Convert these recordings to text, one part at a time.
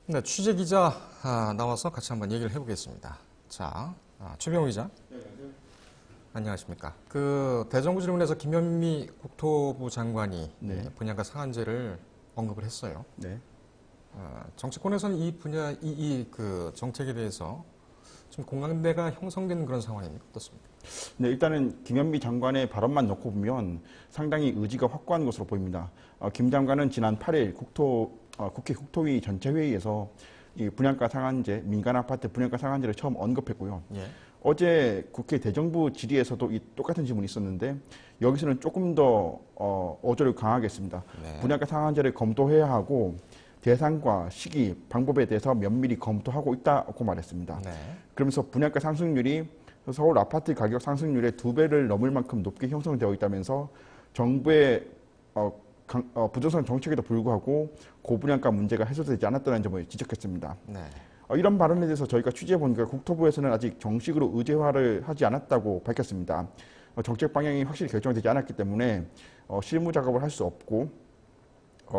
네, 취재 기자 나와서 같이 한번 얘기를 해보겠습니다. 자, 최병우 기자. 네, 안녕하세요. 안녕하십니까. 그 대정부 질문에서 김현미 국토부 장관이 네. 분양가 상한제를 언급을 했어요. 네. 정치권에서는 이 분야, 그 정책에 대해서 좀 공감대가 형성되는 그런 상황입니까? 어떻습니까? 네, 일단은 김현미 장관의 발언만 놓고 보면 상당히 의지가 확고한 것으로 보입니다. 김 장관은 지난 8일 국회 국토위 전체 회의에서 이 분양가 상한제, 민간 아파트 분양가 상한제를 처음 언급했고요. 예. 어제 국회 대정부 질의에서도 이 똑같은 질문이 있었는데 여기서는 조금 더 어조를 강하게 했습니다. 네. 분양가 상한제를 검토해야 하고 대상과 시기, 방법에 대해서 면밀히 검토하고 있다고 말했습니다. 네. 그러면서 분양가 상승률이 서울 아파트 가격 상승률의 2배를 넘을 만큼 높게 형성되어 있다면서 정부의 부동산 정책에도 불구하고 고분양가 문제가 해소되지 않았다는 점을 지적했습니다. 네. 이런 발언에 대해서 저희가 취재해 보니까 국토부에서는 아직 정식으로 의제화를 하지 않았다고 밝혔습니다. 정책 방향이 확실히 결정되지 않았기 때문에 실무 작업을 할 수 없고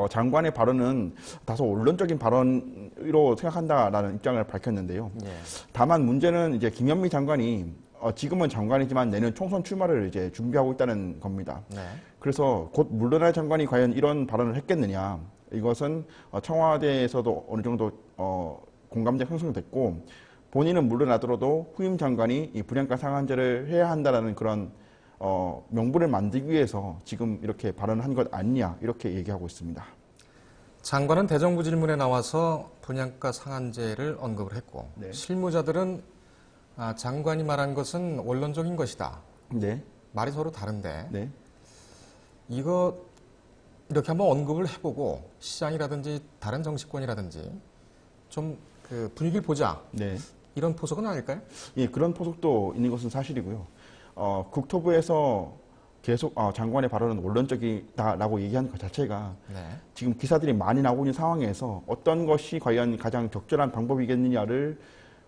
장관의 발언은 다소 원론적인 발언으로 생각한다라는 입장을 밝혔는데요. 예. 다만 문제는 이제 김현미 장관이 지금은 장관이지만 내년 총선 출마를 이제 준비하고 있다는 겁니다. 네. 그래서 곧 물러날 장관이 과연 이런 발언을 했겠느냐? 이것은 청와대에서도 어느 정도 공감대 형성됐고 본인은 물러나더라도 후임 장관이 이 분양가 상한제를 해야 한다라는 그런 명분을 만들기 위해서 지금 이렇게 발언한 것 아니냐 이렇게 얘기하고 있습니다. 장관은 대정부 질문에 나와서 분양가 상한제를 언급을 했고 네. 실무자들은 장관이 말한 것은 원론적인 것이다. 네, 말이 서로 다른데 네, 이거 이렇게 한번 언급을 해보고 시장이라든지 다른 정치권이라든지 좀 그 분위기를 보자 네. 이런 포석은 아닐까요? 예, 그런 포석도 있는 것은 사실이고요. 국토부에서 계속 장관의 발언은 원론적이다라고 얘기하는 것 자체가 네. 지금 기사들이 많이 나오고 있는 상황에서 어떤 것이 과연 가장 적절한 방법이겠느냐를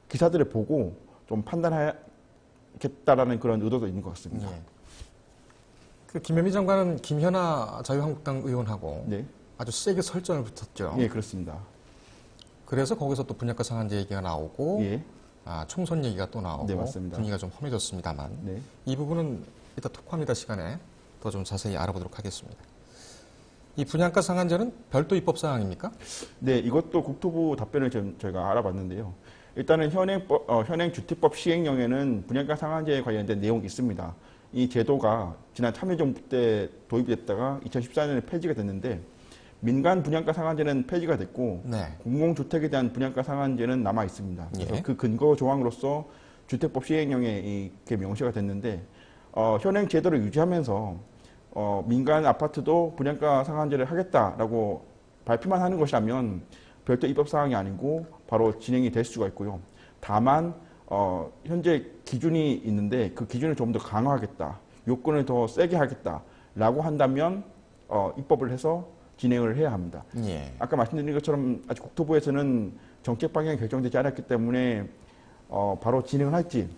기사들을 보고 좀 판단하겠다라는 그런 의도도 있는 것 같습니다. 예. 그 김현미 장관은 김현아 자유한국당 의원하고 네, 아주 세게 설전을 붙었죠. 예, 그렇습니다. 그래서 거기서 또 분양가 상한제 얘기가 나오고 예, 총선 얘기가 또 나오고 네, 맞습니다. 분위기가 좀 험해졌습니다만 네. 이 부분은 이따 토크합니다 시간에 더 좀 자세히 알아보도록 하겠습니다. 이 분양가 상한제는 별도 입법 사항입니까? 네, 이것도 국토부 답변을 저희가 알아봤는데요. 일단은 현행 주택법 시행령에는 분양가 상한제에 관련된 내용이 있습니다. 이 제도가 지난 참여정부 때 도입됐다가 2014년에 폐지가 됐는데 민간 분양가 상한제는 폐지가 됐고 네. 공공주택에 대한 분양가 상한제는 남아 있습니다. 그래서 예. 그 근거 조항으로서 주택법 시행령에 이렇게 명시가 됐는데 현행 제도를 유지하면서 민간 아파트도 분양가 상한제를 하겠다라고 발표만 하는 것이라면 별도 입법 사항이 아니고 바로 진행이 될 수가 있고요. 다만 현재 기준이 있는데 그 기준을 좀 더 강화하겠다, 요건을 더 세게 하겠다라고 한다면 입법을 해서 진행을 해야 합니다. 예. 아까 말씀드린 것처럼 아직 국토부에서는 정책 방향이 결정되지 않았기 때문에 바로 진행을 할지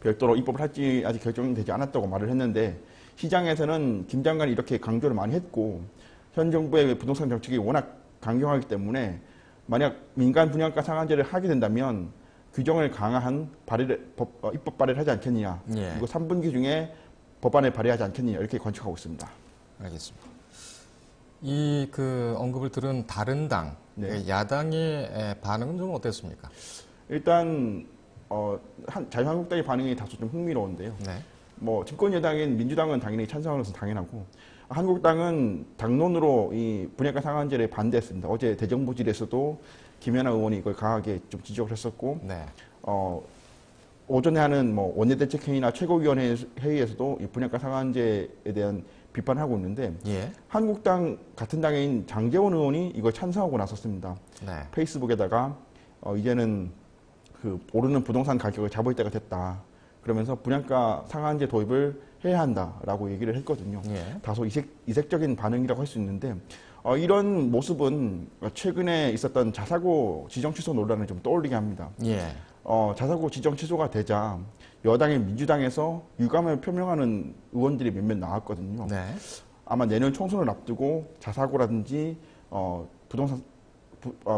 별도로 입법을 할지 아직 결정되지 않았다고 말을 했는데 시장에서는 김 장관이 이렇게 강조를 많이 했고 현 정부의 부동산 정책이 워낙 강경하기 때문에 만약 민간 분양가 상한제를 하게 된다면 규정을 강화한 입법 발의를 하지 않겠느냐. 예. 그리고 3분기 중에 법안을 발의하지 않겠느냐 이렇게 관측하고 있습니다. 알겠습니다. 이 그 언급을 들은 다른 당, 네. 야당의 반응은 좀 어땠습니까? 일단 자유한국당의 반응이 다소 좀 흥미로운데요. 네. 뭐 집권 여당인 민주당은 당연히 찬성하는 것은 당연하고 한국당은 당론으로 이 분양가 상한제를 반대했습니다. 어제 대정부질에서도 김연아 의원이 이걸 강하게 좀 지적을 했었고 네. 오전에 하는 뭐 원내대책회의나 최고위원회 회의에서도 이 분양가 상한제에 대한 비판을 하고 있는데 예. 한국당 같은 당인 장제원 의원이 이걸 찬성하고 나섰습니다. 네. 페이스북에다가 이제는 그 오르는 부동산 가격을 잡을 때가 됐다. 그러면서 분양가 상한제 도입을 해야 한다라고 얘기를 했거든요. 예. 다소 이색적인 반응이라고 할 수 있는데 이런 모습은 최근에 있었던 자사고 지정 취소 논란을 좀 떠올리게 합니다. 예. 자사고 지정 취소가 되자 여당인 민주당에서 유감을 표명하는 의원들이 몇몇 나왔거든요. 네. 아마 내년 총선을 앞두고 자사고라든지 부동산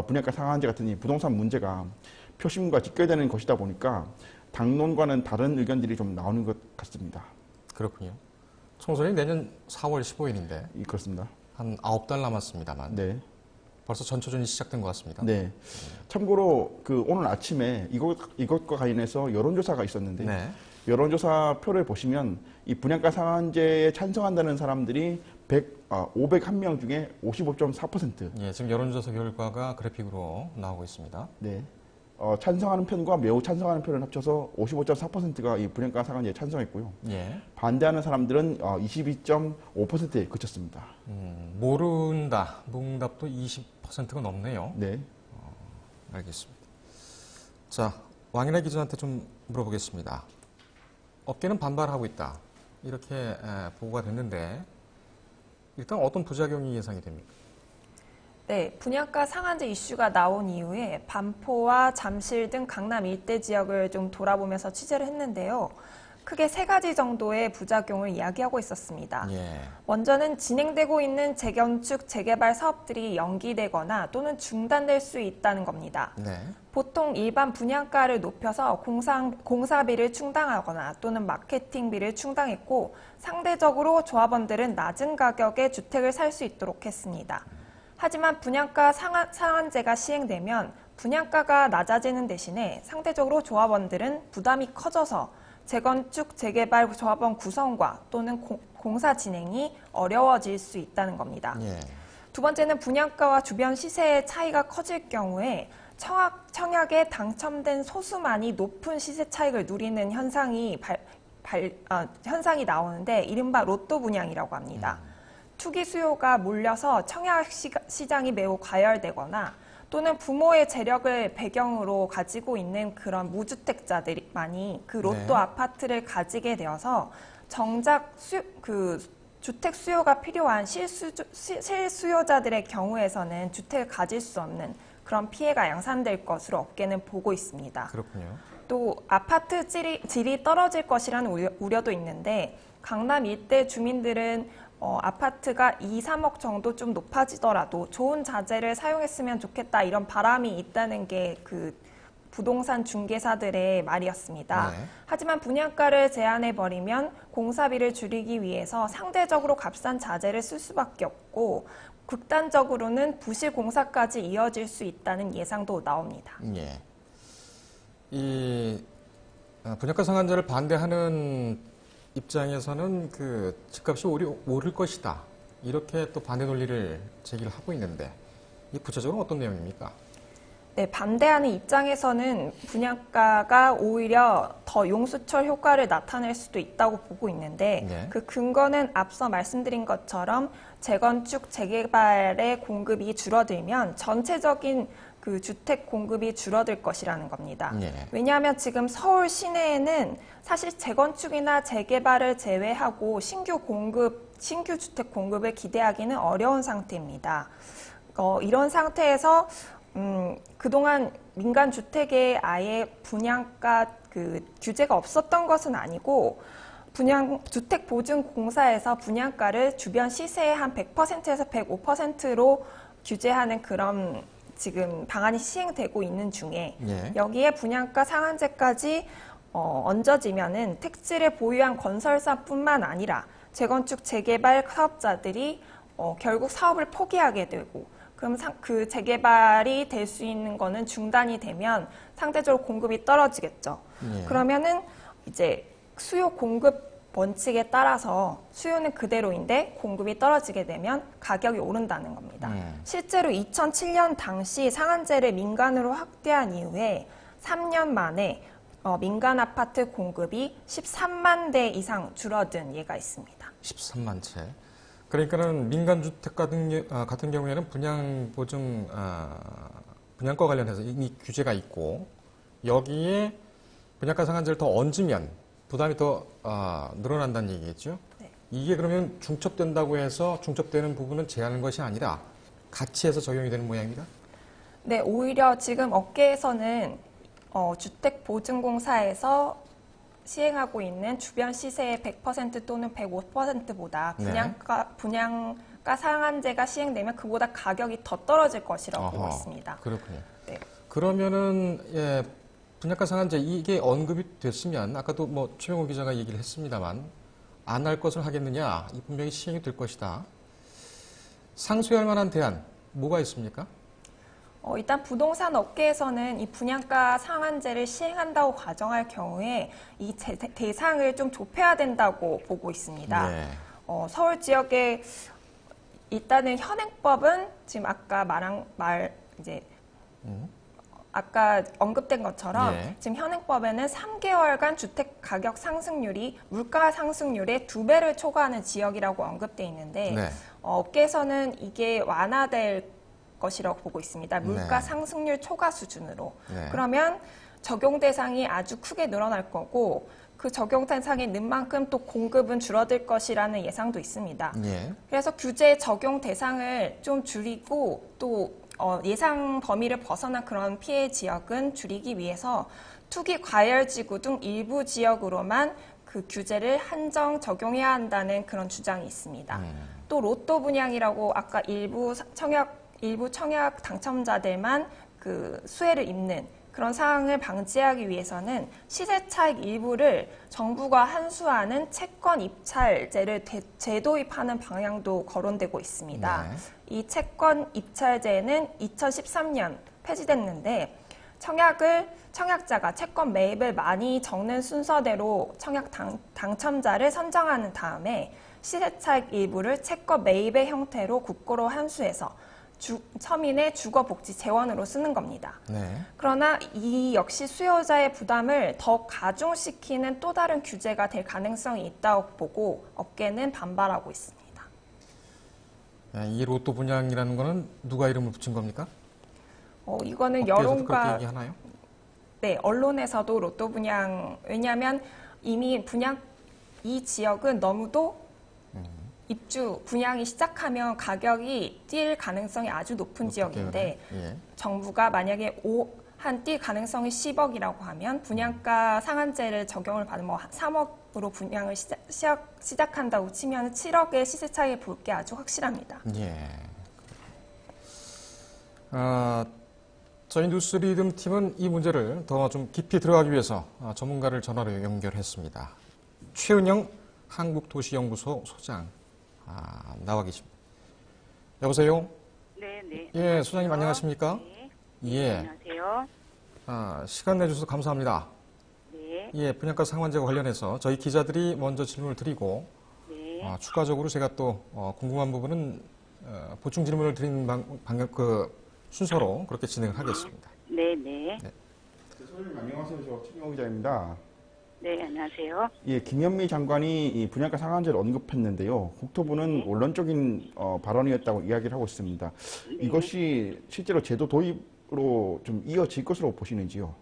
분양가 상한제 같은 이 부동산 문제가 표심과 직결되는 것이다 보니까 당론과는 다른 의견들이 좀 나오는 것 같습니다. 그렇군요. 총선이 내년 4월 15일인데 그렇습니다. 한 9달 남았습니다만 네. 벌써 전초전이 시작된 것 같습니다. 네. 참고로 오늘 아침에 이것과 관련해서 여론조사가 있었는데 네. 여론조사 표를 보시면 이 분양가 상한제에 찬성한다는 사람들이 501명 중에 55.4%. 예, 지금 여론조사 결과가 그래픽으로 나오고 있습니다. 네. 찬성하는 편과 매우 찬성하는 편을 합쳐서 55.4%가 이 분양가 상한제에 찬성했고요. 예. 반대하는 사람들은 22.5%에 그쳤습니다. 모른다. 무응답도 20%가 넘네요. 네. 알겠습니다. 자, 왕인혜 기자한테 좀 물어보겠습니다. 업계는 반발하고 있다. 이렇게 보고가 됐는데 일단 어떤 부작용이 예상이 됩니까? 네, 분양가 상한제 이슈가 나온 이후에 반포와 잠실 등 강남 일대 지역을 좀 돌아보면서 취재를 했는데요. 크게 3가지 정도의 부작용을 이야기하고 있었습니다. 예. 먼저는 진행되고 있는 재건축, 재개발 사업들이 연기되거나 또는 중단될 수 있다는 겁니다. 네. 보통 일반 분양가를 높여서 공사비를 충당하거나 또는 마케팅비를 충당했고 상대적으로 조합원들은 낮은 가격에 주택을 살 수 있도록 했습니다. 하지만 분양가 상한제가 시행되면 분양가가 낮아지는 대신에 상대적으로 조합원들은 부담이 커져서 재건축, 재개발 조합원 구성과 또는 공사 진행이 어려워질 수 있다는 겁니다. 예. 두 번째는 분양가와 주변 시세의 차이가 커질 경우에 청약에 당첨된 소수만이 높은 시세 차익을 누리는 현상이 나오는데 이른바 로또 분양이라고 합니다. 투기 수요가 몰려서 청약 시장이 매우 과열되거나 또는 부모의 재력을 배경으로 가지고 있는 그런 무주택자들만이 그 로또 네. 아파트를 가지게 되어서 정작 주택 수요가 필요한 실수요자들의 경우에서는 주택을 가질 수 없는 그런 피해가 양산될 것으로 업계는 보고 있습니다. 그렇군요. 또 아파트 질이 떨어질 것이라는 우려도 있는데 강남 일대 주민들은 아파트가 2, 3억 정도 좀 높아지더라도 좋은 자재를 사용했으면 좋겠다 이런 바람이 있다는 게 그 부동산 중개사들의 말이었습니다. 네. 하지만 분양가를 제한해버리면 공사비를 줄이기 위해서 상대적으로 값싼 자재를 쓸 수밖에 없고 극단적으로는 부실 공사까지 이어질 수 있다는 예상도 나옵니다. 예. 이 분양가 상한제를 반대하는 입장에서는 그 집값이 오를 것이다. 이렇게 또 반대 논리를 제기를 하고 있는데 이 구체적으로 어떤 내용입니까? 네, 반대하는 입장에서는 분양가가 오히려 더 용수철 효과를 나타낼 수도 있다고 보고 있는데 네. 그 근거는 앞서 말씀드린 것처럼 재건축, 재개발의 공급이 줄어들면 전체적인 그 주택 공급이 줄어들 것이라는 겁니다. 네. 왜냐하면 지금 서울 시내에는 사실 재건축이나 재개발을 제외하고 신규 주택 공급을 기대하기는 어려운 상태입니다. 이런 상태에서 그동안 민간 주택에 아예 분양가 규제가 없었던 것은 아니고 주택보증공사에서 분양가를 주변 시세의 한 100%에서 105%로 규제하는 그런 지금 방안이 시행되고 있는 중에 예. 여기에 분양가 상한제까지 얹어지면은 택지를 보유한 건설사뿐만 아니라 재건축, 재개발 사업자들이 결국 사업을 포기하게 되고 그럼 그 재개발이 될 수 있는 거는 중단이 되면 상대적으로 공급이 떨어지겠죠. 예. 그러면은 이제 수요 공급 원칙에 따라서 수요는 그대로인데 공급이 떨어지게 되면 가격이 오른다는 겁니다. 실제로 2007년 당시 상한제를 민간으로 확대한 이후에 3년 만에 민간 아파트 공급이 13만 대 이상 줄어든 예가 있습니다. 13만 채. 그러니까는 민간 주택 같은 경우에는 분양과 관련해서 이미 규제가 있고 여기에 분양가 상한제를 더 얹으면 부담이 더 늘어난다는 얘기겠죠? 네. 이게 그러면 중첩된다고 해서 중첩되는 부분은 제한하는 것이 아니라 같이 해서 적용이 되는 모양입니다? 네, 오히려 지금 업계에서는 주택보증공사에서 시행하고 있는 주변 시세의 100% 또는 105%보다 분양가 분양가 상한제가 시행되면 그보다 가격이 더 떨어질 것이라고 보고 어허, 있습니다. 그렇군요. 네. 그러면은 예, 분양가 상한제 이게 언급이 됐으면 아까도 뭐 최영호 기자가 얘기를 했습니다만 안 할 것을 하겠느냐? 이 분명히 시행이 될 것이다. 상쇄할 만한 대안 뭐가 있습니까? 일단 부동산 업계에서는 이 분양가 상한제를 시행한다고 가정할 경우에 이 대상을 좀 좁혀야 된다고 보고 있습니다. 예. 서울 지역에 일단은 현행법은 지금 아까 언급된 것처럼 예. 지금 현행법에는 3개월간 주택 가격 상승률이 물가 상승률의 2배를 초과하는 지역이라고 언급돼 있는데 네. 업계에서는 이게 완화될 것이라고 보고 있습니다. 물가 네. 상승률 초과 수준으로. 네. 그러면 적용 대상이 아주 크게 늘어날 거고 그 적용 대상이 는 만큼 또 공급은 줄어들 것이라는 예상도 있습니다. 예. 그래서 규제 적용 대상을 좀 줄이고 또 예상 범위를 벗어난 그런 피해 지역은 줄이기 위해서 투기 과열지구 등 일부 지역으로만 그 규제를 한정 적용해야 한다는 그런 주장이 있습니다. 또 로또 분양이라고 아까 일부 청약 당첨자들만 그 수혜를 입는 그런 상황을 방지하기 위해서는 시세 차익 일부를 정부가 환수하는 채권 입찰제를 재도입하는 방향도 거론되고 있습니다. 네. 이 채권 입찰제는 2013년 폐지됐는데 청약자가 채권 매입을 많이 적는 순서대로 청약 당첨자를 선정하는 다음에 시세 차익 일부를 채권 매입의 형태로 국고로 환수해서 서민의 주거복지 재원으로 쓰는 겁니다. 네. 그러나 이 역시 수요자의 부담을 더 가중시키는 또 다른 규제가 될 가능성이 있다고 보고 업계는 반발하고 있습니다. 이 로또 분양이라는 거는 누가 이름을 붙인 겁니까? 이거는 업계에서도 그렇게 여론과 얘기하나요? 네, 언론에서도 로또 분양 왜냐하면 이미 이 지역은 너무도 분양이 시작하면 가격이 뛸 가능성이 아주 높은 지역인데 예. 정부가 만약에 뛸 가능성이 10억이라고 하면 분양가 상한제를 적용을 받으면 3억으로 분양을 시작한다고 치면 7억의 시세 차이를 볼 게 아주 확실합니다. 예. 저희 뉴스리듬 팀은 이 문제를 더 좀 깊이 들어가기 위해서 전문가를 전화로 연결했습니다. 최은영 한국도시연구소 소장 나와 계십니다. 여보세요? 네. 예, 소장님 안녕하십니까? 네. 예. 안녕하세요. 시간 내주셔서 감사합니다. 네. 예, 분양가 상한제와 관련해서 저희 기자들이 먼저 질문을 드리고 네. 추가적으로 제가 또 궁금한 부분은 보충 질문을 드리는 순서로 그렇게 진행을 하겠습니다. 네. 소장님 안녕하세요. 저 최영호 기자입니다. 네, 안녕하세요. 예, 김현미 장관이 이 분양가 상한제를 언급했는데요. 국토부는 원론적인 발언이었다고 이야기를 하고 있습니다. 네. 이것이 실제로 제도 도입으로 좀 이어질 것으로 보시는지요?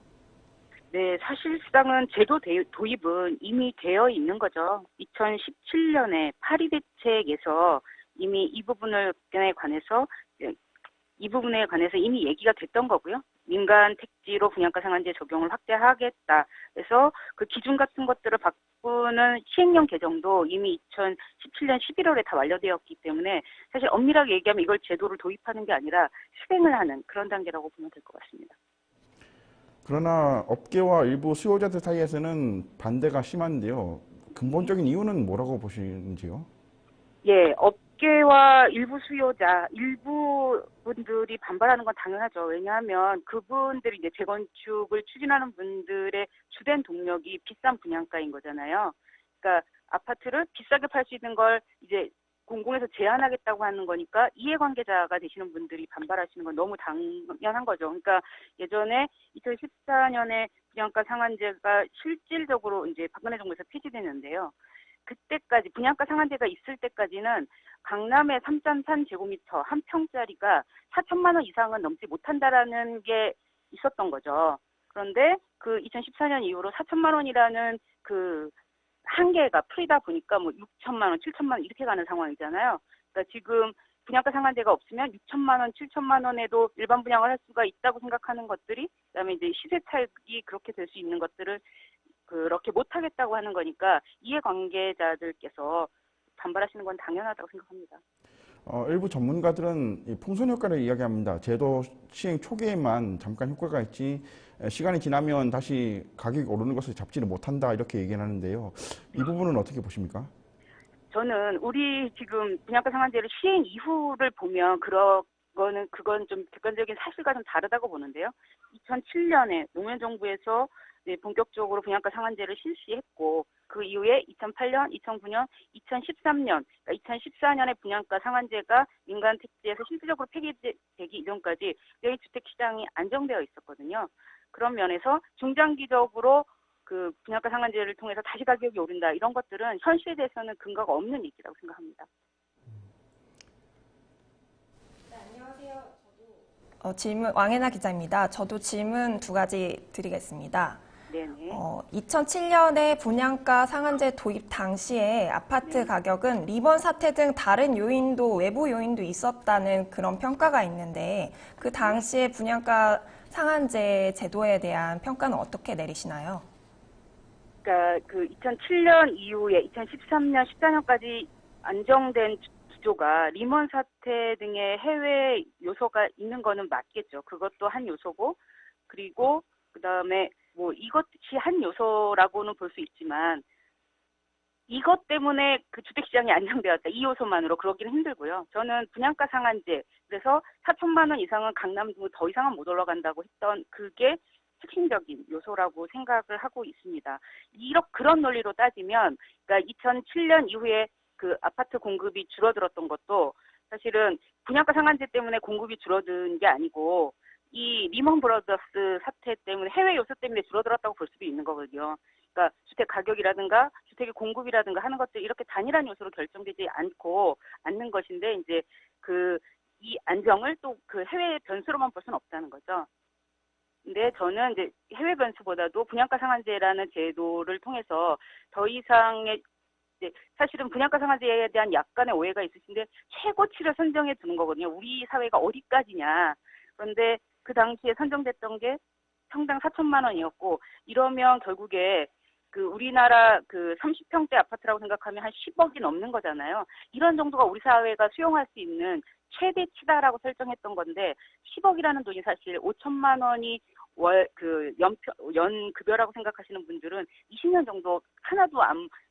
네, 사실상은 제도 도입은 이미 되어 있는 거죠. 2017년에 파리 대책에서 이미 이 부분에 관해서 이미 얘기가 됐던 거고요. 민간 택지로 분양가 상한제 적용을 확대하겠다. 그래서 그 기준 같은 것들을 바꾸는 시행령 개정도 이미 2017년 11월에 다 완료되었기 때문에 사실 엄밀하게 얘기하면 이걸 제도를 도입하는 게 아니라 실행을 하는 그런 단계라고 보면 될 것 같습니다. 그러나 업계와 일부 수요자들 사이에서는 반대가 심한데요. 근본적인 이유는 뭐라고 보시는지요? 예, 업계와 일부 분들이 반발하는 건 당연하죠. 왜냐하면 그분들이 이제 재건축을 추진하는 분들의 주된 동력이 비싼 분양가인 거잖아요. 그러니까 아파트를 비싸게 팔 수 있는 걸 이제 공공에서 제한하겠다고 하는 거니까 이해관계자가 되시는 분들이 반발하시는 건 너무 당연한 거죠. 그러니까 예전에 2014년에 분양가 상한제가 실질적으로 이제 박근혜 정부에서 폐지됐는데요. 그때까지 분양가 상한제가 있을 때까지는 강남의 3.3제곱미터 한 평짜리가 4천만 원 이상은 넘지 못한다라는 게 있었던 거죠. 그런데 그 2014년 이후로 4천만 원이라는 그 한계가 풀리다 보니까 뭐 6천만 원, 7천만 원 이렇게 가는 상황이잖아요. 그러니까 지금 분양가 상한제가 없으면 6천만 원, 7천만 원에도 일반 분양을 할 수가 있다고 생각하는 것들이 그다음에 이제 시세 차익이 그렇게 될 수 있는 것들을 그렇게 못하겠다고 하는 거니까 이해관계자들께서 반발하시는 건 당연하다고 생각합니다. 일부 전문가들은 이 풍선 효과를 이야기합니다. 제도 시행 초기에만 잠깐 효과가 있지 시간이 지나면 다시 가격이 오르는 것을 잡지를 못한다 이렇게 얘기를 하는데요. 이 부분은 어떻게 보십니까? 저는 우리 지금 분양가 상한제를 시행 이후를 보면 그건 좀 객관적인 사실과 좀 다르다고 보는데요. 2007년에 노무현 정부에서 이제 본격적으로 분양가 상한제를 실시했고 그 이후에 2008년, 2009년, 2013년, 그러니까 2014년에 분양가 상한제가 민간 택지에서 실질적으로 폐기되기 이전까지 여기 주택 시장이 안정되어 있었거든요. 그런 면에서 중장기적으로 그 분양가 상한제를 통해서 다시 가격이 오른다 이런 것들은 현실에 대해서는 근거가 없는 얘기라고 생각합니다. 질문 왕혜나 기자입니다. 저도 질문 두 가지 드리겠습니다. 네네. 2007년에 분양가 상한제 도입 당시에 아파트 가격은 리먼 사태 등 다른 요인도 외부 요인도 있었다는 그런 평가가 있는데 그 당시에 분양가 상한제 제도에 대한 평가는 어떻게 내리시나요? 그러니까 그 2007년 이후에 2013년, 14년까지 안정된 구조가 리먼 사태 등의 해외 요소가 있는 거는 맞겠죠. 그것도 한 요소고, 그리고 그다음에 뭐 이것이 한 요소라고는 볼 수 있지만 이것 때문에 그 주택시장이 안정되었다. 이 요소만으로 그러기는 힘들고요. 저는 분양가 상한제, 그래서 4천만 원 이상은 강남 등 더 이상은 못 올라간다고 했던 그게 핵심적인 요소라고 생각을 하고 있습니다. 그런 논리로 따지면, 그러니까 2007년 이후에 그 아파트 공급이 줄어들었던 것도 사실은 분양가 상한제 때문에 공급이 줄어든 게 아니고 이 리먼 브라더스 사태 때문에 해외 요소 때문에 줄어들었다고 볼 수도 있는 거거든요. 그러니까 주택 가격이라든가 주택의 공급이라든가 하는 것들이 이렇게 단일한 요소로 결정되지 않는 것인데 이제 이 안정을 또 그 해외 변수로만 볼 수는 없다는 거죠. 근데 저는 이제 해외 변수보다도 분양가 상한제라는 제도를 통해서 더 이상의 사실은 분양가 상한제에 대한 약간의 오해가 있으신데 최고치를 선정해 두는 거거든요. 우리 사회가 어디까지냐. 그런데 그 당시에 선정됐던 게 평당 4천만 원이었고 이러면 결국에 그 우리나라 그 30평대 아파트라고 생각하면 한 10억이 넘는 거잖아요. 이런 정도가 우리 사회가 수용할 수 있는 최대치다라고 설정했던 건데 10억이라는 돈이 사실 5천만 원이 연 급여라고 생각하시는 분들은 20년 정도 하나도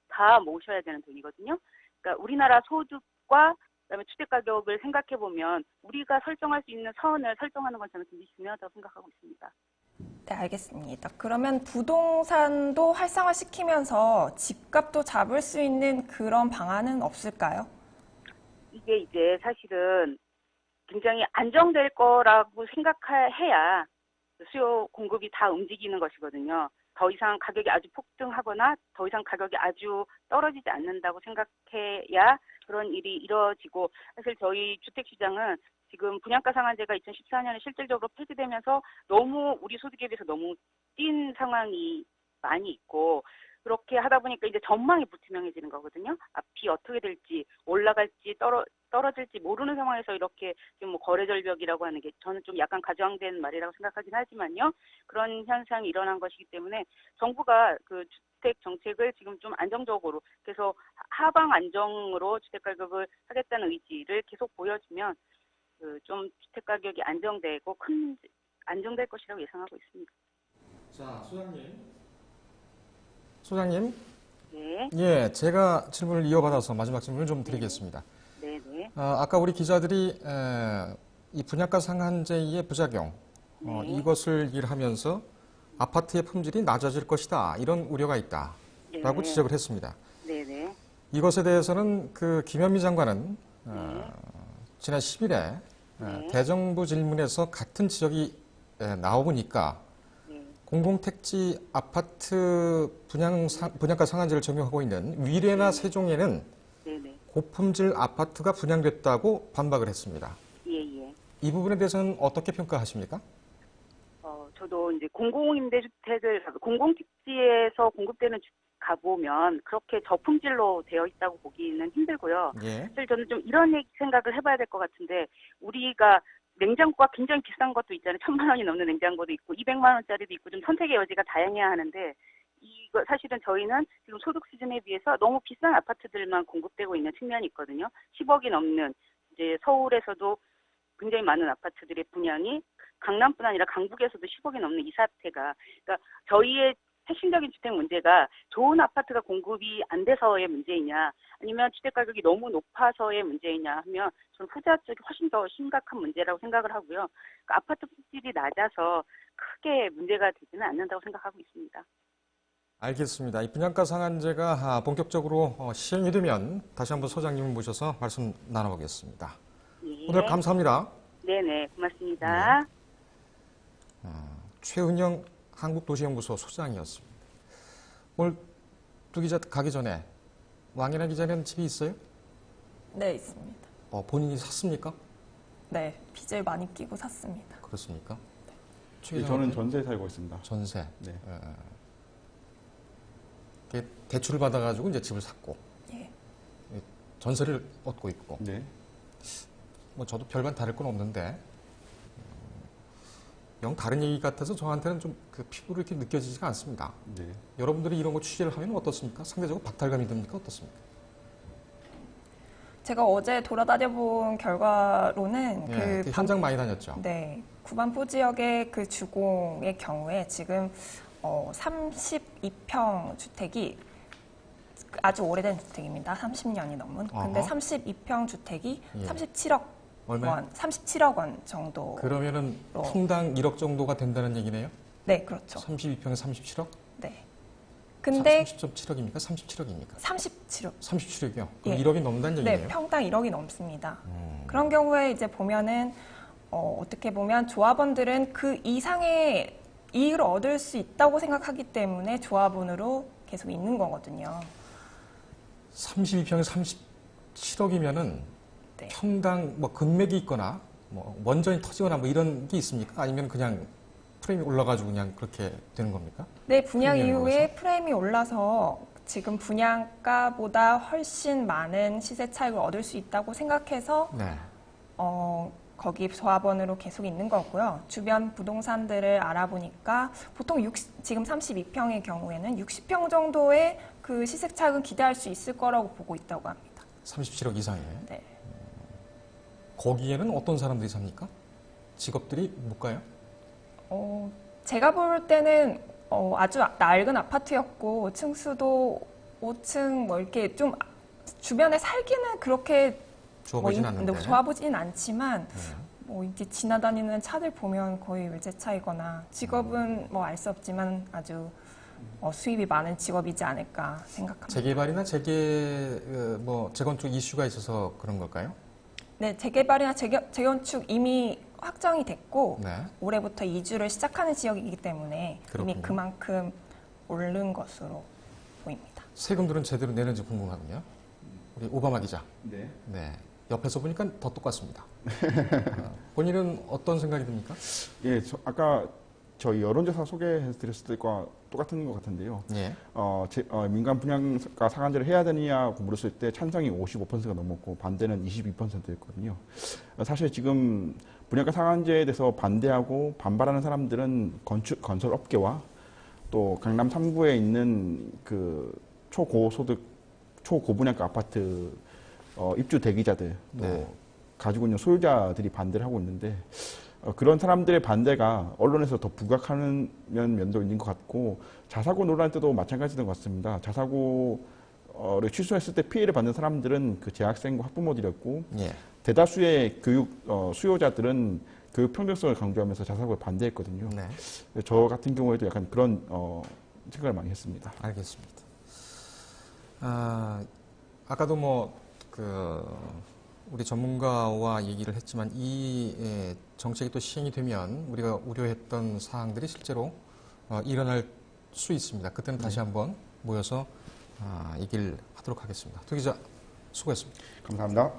다 모으셔야 되는 돈이거든요. 그러니까 우리나라 소득과 그다음에 주택 가격을 생각해 보면 우리가 설정할 수 있는 선을 설정하는 건 저는 굉장히 중요하다고 생각하고 있습니다. 네, 알겠습니다. 그러면 부동산도 활성화시키면서 집값도 잡을 수 있는 그런 방안은 없을까요? 이게 이제 사실은 굉장히 안정될 거라고 생각해야 수요 공급이 다 움직이는 것이거든요. 더 이상 가격이 아주 폭등하거나 더 이상 가격이 아주 떨어지지 않는다고 생각해야 그런 일이 이루어지고 사실 저희 주택시장은 지금 분양가 상한제가 2014년에 실질적으로 폐지되면서 너무 우리 소득에 비해서 너무 뛴 상황이 많이 있고 그렇게 하다 보니까 이제 전망이 불투명해지는 거거든요. 앞이 어떻게 될지 올라갈지 떨어질지 모르는 상황에서 이렇게 지금 뭐 거래 절벽이라고 하는 게 저는 좀 약간 가정된 말이라고 생각하긴 하지만요. 그런 현상이 일어난 것이기 때문에 정부가 그 주택 정책을 지금 좀 안정적으로 그래서 하방 안정으로 주택 가격을 하겠다는 의지를 계속 보여주면 좀 주택 가격이 안정되고 안정될 것이라고 예상하고 있습니다. 자, 소장님. 네. 예, 제가 질문을 이어받아서 마지막 질문을 좀 드리겠습니다. 네네. 아까 우리 기자들이 이 분양가 상한제의 부작용, 이것을 일하면서 아파트의 품질이 낮아질 것이다 이런 우려가 있다라고 지적을 했습니다. 네네. 이것에 대해서는 그 김현미 장관은 지난 10일에 대정부 질문에서 같은 지적이 나오니까 공공택지 아파트 분양가 상한제를 적용하고 있는 위례나 세종에는 고품질 아파트가 분양됐다고 반박을 했습니다. 예. 이 부분에 대해서는 어떻게 평가하십니까? 저도 이제 공공택지에서 공급되는 가보면 그렇게 저품질로 되어 있다고 보기는 힘들고요. 예. 사실 저는 좀 이런 생각을 해봐야 될 것 같은데 우리가 냉장고가 굉장히 비싼 것도 있잖아요. 1,000만 원이 넘는 냉장고도 있고 200만 원짜리도 있고 좀 선택의 여지가 다양해야 하는데 이거 사실은 저희는 지금 소득 수준에 비해서 너무 비싼 아파트들만 공급되고 있는 측면이 있거든요. 10억이 넘는 이제 서울에서도 굉장히 많은 아파트들의 분양이 강남뿐 아니라 강북에서도 10억이 넘는 이 사태가, 그러니까 저희의 핵심적인 주택 문제가 좋은 아파트가 공급이 안 돼서의 문제이냐 아니면 주택 가격이 너무 높아서의 문제이냐 하면 저는 후자 쪽이 훨씬 더 심각한 문제라고 생각을 하고요. 그러니까 아파트 품질이 낮아서 크게 문제가 되지는 않는다고 생각하고 있습니다. 알겠습니다. 이 분양가 상한제가 본격적으로 시행이 되면 다시 한번 소장님을 모셔서 말씀 나눠보겠습니다. 네. 오늘 감사합니다. 네네, 고맙습니다. 최은영 한국도시연구소 소장이었습니다. 오늘 두 기자 가기 전에 왕인아 기자는 집이 있어요? 네, 있습니다. 본인이 샀습니까? 네, 빚을 많이 끼고 샀습니다. 그렇습니까? 네, 저는 전세에 살고 있습니다. 전세. 네. 이렇게 대출을 받아가지고 이제 집을 샀고 예. 전세를 얻고 있고. 네. 뭐 저도 별반 다를 건 없는데 영 다른 얘기 같아서 저한테는 좀 그 피부로 이렇게 느껴지지가 않습니다. 네. 여러분들이 이런 거 취재를 하면 어떻습니까? 상대적으로 박탈감이 듭니까? 어떻습니까? 제가 어제 돌아다녀 본 결과로는 예, 그 현장 많이 다녔죠. 네, 구반포 지역의 그 주공의 경우에 지금 32평 주택이 아주 오래된 주택입니다. 30년이 넘은. 근데 어허. 32평 주택이 예. 37억 얼마요? 원, 37억 원 정도. 그러면은 평당 1억 정도가 된다는 얘기네요? 네, 그렇죠. 32평에 37억? 네. 근데 30.7억입니까? 37억입니까? 37억. 37억이요? 예. 1억이 넘는다는 네, 얘기네요? 평당 1억이 넘습니다. 그런 경우에 이제 보면은 어떻게 보면 조합원들은 그 이상의 이익을 얻을 수 있다고 생각하기 때문에 조합원으로 계속 있는 거거든요. 32평에 37억이면은 네. 평당 뭐 금맥이 있거나 뭐 원전이 터지거나 뭐 이런 게 있습니까? 아니면 그냥 프레임이 올라가지고 그냥 그렇게 되는 겁니까? 네, 분양 프리미엄이 이후에 프레임이 올라서 지금 분양가보다 훨씬 많은 시세 차익을 얻을 수 있다고 생각해서 네. 거기 조합원으로 계속 있는 거고요. 주변 부동산들을 알아보니까 보통 지금 32평의 경우에는 60평 정도의 그 시세 차익은 기대할 수 있을 거라고 보고 있다고 합니다. 37억 이상에. 네. 거기에는 어떤 사람들이 삽니까? 직업들이 못 가요? 제가 볼 때는 아주 낡은 아파트였고 층수도 5층 뭐 이렇게 좀 주변에 살기는 그렇게 좋아보진 않는데. 좋아보진 않지만 뭐 이제 지나다니는 차들 보면 거의 외제차이거나 직업은 뭐 알 수 없지만 아주 수입이 많은 직업이지 않을까 생각합니다. 재개발이나 재건축 이슈가 있어서 그런 걸까요? 네, 재개발이나 재건축 이미 확정이 됐고 네. 올해부터 이주를 시작하는 지역이기 때문에 그렇군요. 이미 그만큼 오른 것으로 보입니다. 세금들은 제대로 내는지 궁금하군요. 우리 오바마 기자. 네. 네. 옆에서 보니까 더 똑같습니다. 본인은 어떤 생각이 듭니까? 예, 아까 저희 여론조사 소개해드렸을 때과 똑같은 것 같은데요. 예. 민간 분양가 상한제를 해야 되느냐고 물었을 때 찬성이 55%가 넘었고 반대는 22%였거든요. 사실 지금 분양가 상한제에 대해서 반대하고 반발하는 사람들은 건설 업계와 또 강남 3구에 있는 그 초고소득, 초고분양가 아파트 입주 대기자들 또 네. 가지고 있는 소유자들이 반대를 하고 있는데 그런 사람들의 반대가 언론에서 더 부각하는 면도 있는 것 같고 자사고 논란 때도 마찬가지인 것 같습니다. 자사고를 취소했을 때 피해를 받는 사람들은 그 재학생과 학부모들이었고 예. 대다수의 교육 수요자들은 교육 평등성을 강조하면서 자사고를 반대했거든요. 네. 저 같은 경우에도 약간 그런 생각을 많이 했습니다. 알겠습니다. 아까도 우리 전문가와 얘기를 했지만 이 정책이 또 시행이 되면 우리가 우려했던 사항들이 실제로 일어날 수 있습니다. 그때는 다시 한번 모여서 얘기를 하도록 하겠습니다. 두 기자 수고했습니다. 감사합니다.